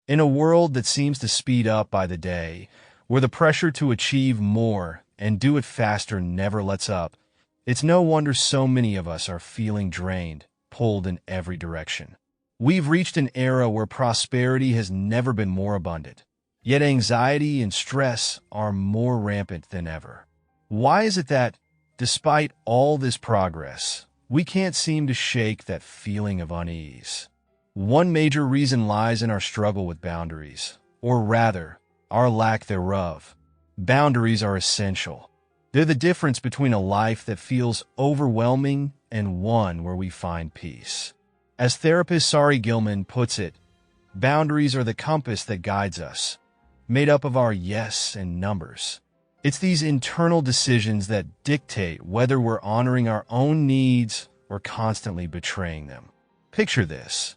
In a world that seems to speed up by the day, where the pressure to achieve more and do it faster never lets up, it's no wonder so many of us are feeling drained, pulled in every direction. We've reached an era where prosperity has never been more abundant, yet anxiety and stress are more rampant than ever. Why is it that, despite all this progress, we can't seem to shake that feeling of unease? One major reason lies in our struggle with boundaries, or rather, our lack thereof. Boundaries are essential. They're the difference between a life that feels overwhelming and one where we find peace. As therapist Sari Gilman puts it, boundaries are the compass that guides us, made up of our yes and numbers. It's these internal decisions that dictate whether we're honoring our own needs or constantly betraying them. Picture this.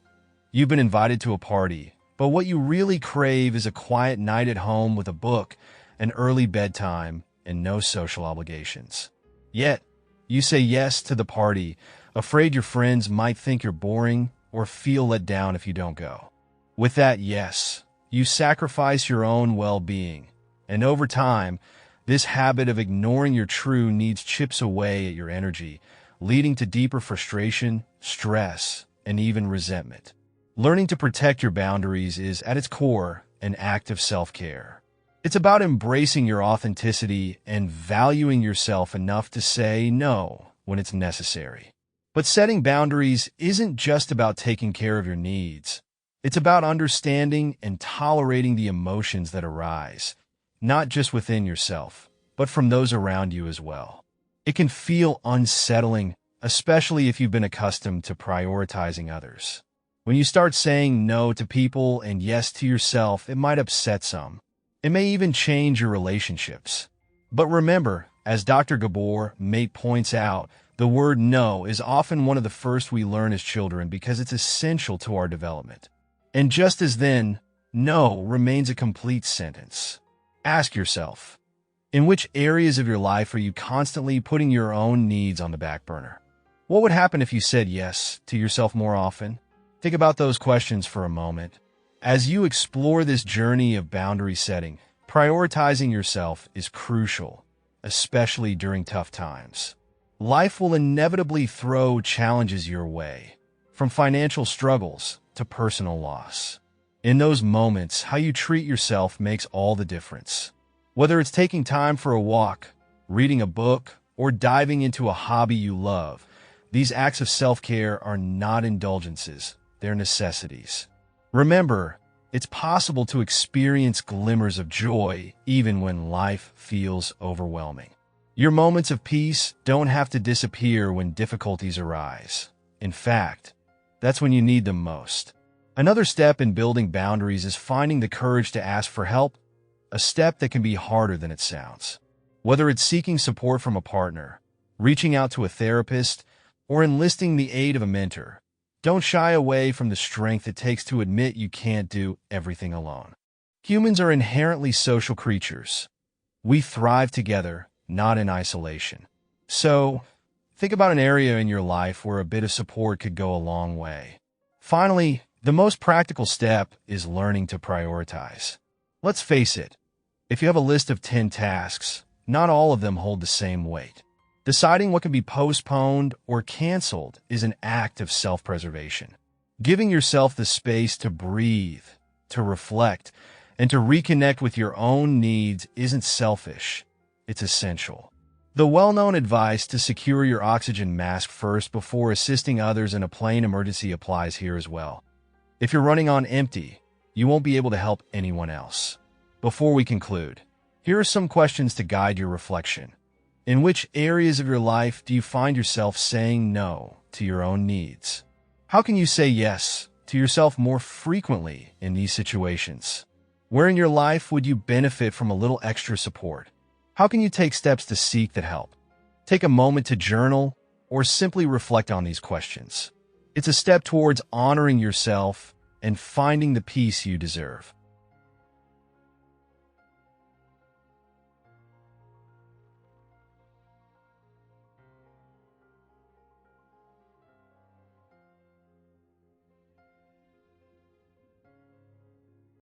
You've been invited to a party, but what you really crave is a quiet night at home with a book, an early bedtime, and no social obligations. Yet, you say yes to the party, afraid your friends might think you're boring or feel let down if you don't go. With that yes, you sacrifice your own well-being, and over time, this habit of ignoring your true needs chips away at your energy, leading to deeper frustration, stress, and even resentment. Learning to protect your boundaries is, at its core, an act of self-care. It's about embracing your authenticity and valuing yourself enough to say no when it's necessary. But setting boundaries isn't just about taking care of your needs. It's about understanding and tolerating the emotions that arise, not just within yourself, but from those around you as well. It can feel unsettling, especially if you've been accustomed to prioritizing others. When you start saying no to people and yes to yourself, it might upset some. It may even change your relationships. But remember, as Dr. Gabor Mate points out, the word no is often one of the first we learn as children because it's essential to our development. And just as then, no remains a complete sentence. Ask yourself, in which areas of your life are you constantly putting your own needs on the back burner? What would happen if you said yes to yourself more often? Think about those questions for a moment. As you explore this journey of boundary setting, prioritizing yourself is crucial, especially during tough times. Life will inevitably throw challenges your way, from financial struggles to personal loss. In those moments, how you treat yourself makes all the difference. Whether it's taking time for a walk, reading a book, or diving into a hobby you love, these acts of self-care are not indulgences, they're necessities. Remember, it's possible to experience glimmers of joy even when life feels overwhelming. Your moments of peace don't have to disappear when difficulties arise. In fact, that's when you need them most. Another step in building boundaries is finding the courage to ask for help, a step that can be harder than it sounds. Whether it's seeking support from a partner, reaching out to a therapist, or enlisting the aid of a mentor, don't shy away from the strength it takes to admit you can't do everything alone. Humans are inherently social creatures. We thrive together, not in isolation. So, think about an area in your life where a bit of support could go a long way. Finally, the most practical step is learning to prioritize. Let's face it, if you have a list of 10 tasks, not all of them hold the same weight. Deciding what can be postponed or canceled is an act of self-preservation. Giving yourself the space to breathe, to reflect, and to reconnect with your own needs isn't selfish, it's essential. The well-known advice to secure your oxygen mask first before assisting others in a plane emergency applies here as well. If you're running on empty, you won't be able to help anyone else. Before we conclude, here are some questions to guide your reflection. In which areas of your life do you find yourself saying no to your own needs? How can you say yes to yourself more frequently in these situations? Where in your life would you benefit from a little extra support? How can you take steps to seek that help? Take a moment to journal or simply reflect on these questions. It's a step towards honoring yourself and finding the peace you deserve.